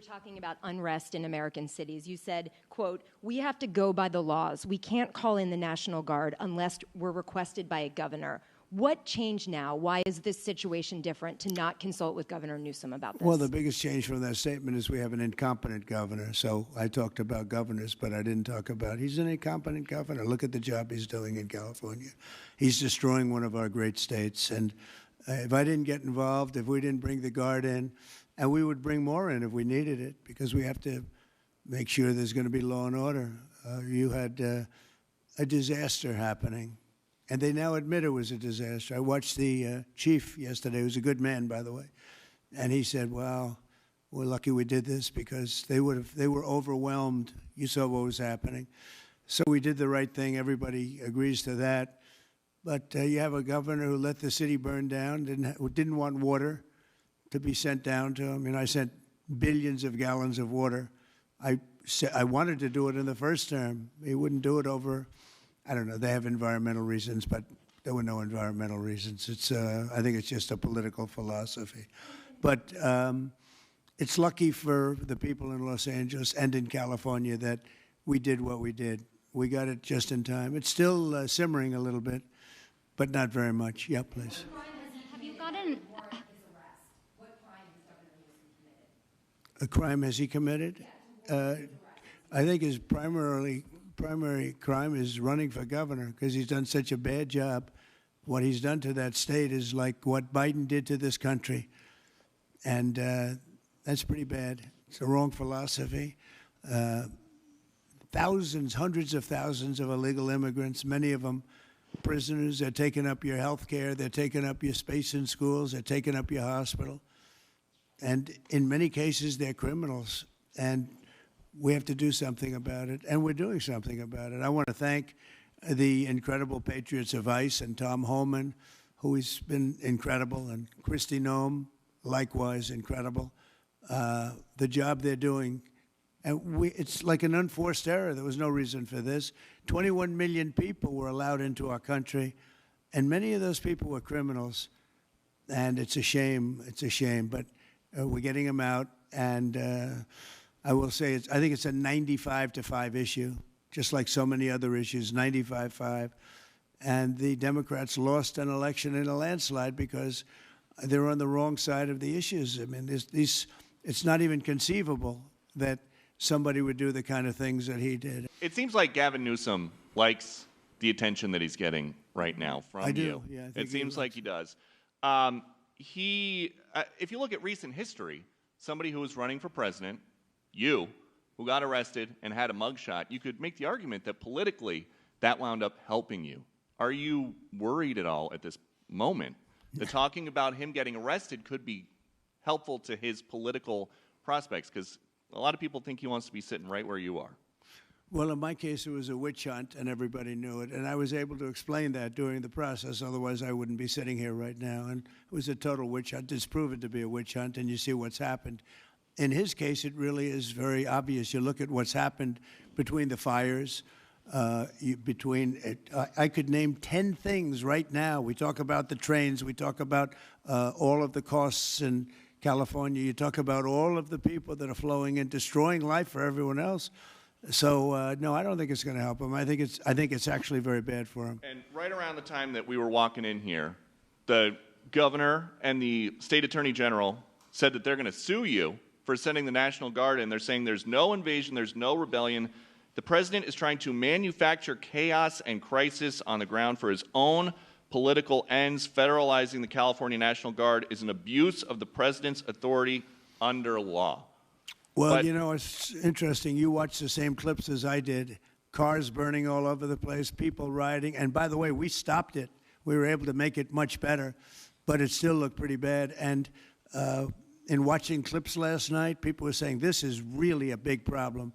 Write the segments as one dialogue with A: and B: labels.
A: were talking about unrest in American cities. You said, quote, "We have to go by the laws. We can't call in the National Guard unless we're requested by a governor." What changed now? Why is this situation different to not consult with Governor Newsom about this?
B: Well, the biggest change from that statement is we have an incompetent governor. So I talked about governors, but I didn't talk about he's an incompetent governor. Look at the job he's doing in California. He's destroying one of our great states. And if I didn't get involved, if we didn't bring the Guard in, and we would bring more in if we needed it, because we have to make sure there's going to be law and order. You had a disaster happening. And they now admit it was a disaster. I watched the chief yesterday, who's a good man, by the way, and he said, "Well, we're lucky we did this because they were overwhelmed. You saw what was happening. So we did the right thing. Everybody agrees to that. But you have a governor who let the city burn down, didn't want water to be sent down to him. I sent billions of gallons of water. I wanted to do it in the first term. He wouldn't do it over. I don't know. They have environmental reasons, but there were no environmental reasons. I think it's just a political philosophy. But it's lucky for the people in Los Angeles and in California that we did what we did. We got it just in time. It's still simmering a little bit, but not very much. Yeah, please.
C: Have you gotten...
B: A crime has he committed? I think his primary crime is running for governor because he's done such a bad job. What he's done to that state is like what Biden did to this country. And that's pretty bad. It's the wrong philosophy. Thousands, hundreds of thousands of illegal immigrants, many of them prisoners. They're taking up your health care. They're taking up your space in schools. They're taking up your hospital. And in many cases, they're criminals. And we have to do something about it, and we're doing something about it. I want to thank the incredible patriots of ICE and Tom Homan, who has been incredible, and Kristi Noem, likewise incredible. The job they're doing, and it's like an unforced error. There was no reason for this. 21 million people were allowed into our country, and many of those people were criminals, and it's a shame. It's a shame, but we're getting them out, and I will say, I think it's a 95-5 issue, just like so many other issues, 95-5. And the Democrats lost an election in a landslide because they're on the wrong side of the issues. I mean, it's not even conceivable that somebody would do the kind of things that he did.
D: It seems like Gavin Newsom likes the attention that he's getting right now from you.
B: I do, yeah.
D: It seems like he does. If you look at recent history, somebody who was running for president, you, who got arrested and had a mugshot, you could make the argument that politically that wound up helping you. Are you worried at all at this moment that talking about him getting arrested could be helpful to his political prospects? Because a lot of people think he wants to be sitting right where you are.
B: Well, in my case, it was a witch hunt, and everybody knew it. And I was able to explain that during the process. Otherwise, I wouldn't be sitting here right now. And it was a total witch hunt. It's proven to be a witch hunt, and you see what's happened. In his case, it really is very obvious. You look at what's happened between the fires, I could name 10 things right now. We talk about the trains. We talk about all of the costs in California. You talk about all of the people that are flowing in, destroying life for everyone else. So, no, I don't think it's going to help him. I think it's actually very bad for him.
D: And right around the time that we were walking in here, the governor and the state attorney general said that they're going to sue you for sending the National Guard in. They're saying there's no invasion, there's no rebellion. The president is trying to manufacture chaos and crisis on the ground for his own political ends. Federalizing the California National Guard is an abuse of the president's authority under law.
B: Well, it's interesting. You watched the same clips as I did. Cars burning all over the place, people rioting. And by the way, we stopped it. We were able to make it much better, but it still looked pretty bad. And in watching clips last night, people were saying this is really a big problem.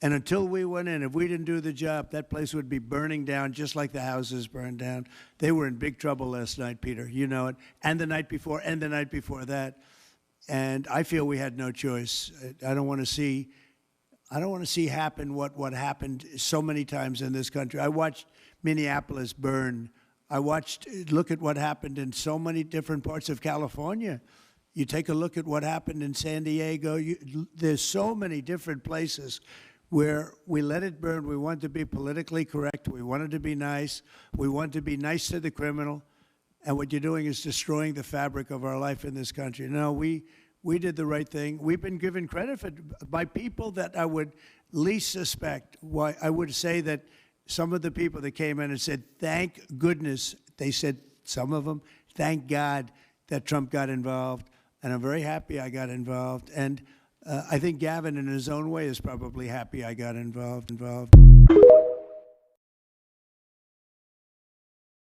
B: And until we went in, if we didn't do the job, that place would be burning down just like the houses burned down. They were in big trouble last night, Peter. You know it. And the night before, and the night before that. And I feel we had no choice. I don't want to see happen what happened so many times in this country. I watched Minneapolis burn. Look at what happened in so many different parts of California. You take a look at what happened in San Diego. There's so many different places where we let it burn. We want to be politically correct. We wanted to be nice. We want to be nice to the criminal. And what you're doing is destroying the fabric of our life in this country. No, we did the right thing. We've been given credit by people that I would least suspect. Why I would say that some of the people that came in and said, thank goodness, they said, some of them, thank God that Trump got involved. And I'm very happy I got involved. And I think Gavin, in his own way, is probably happy I got involved.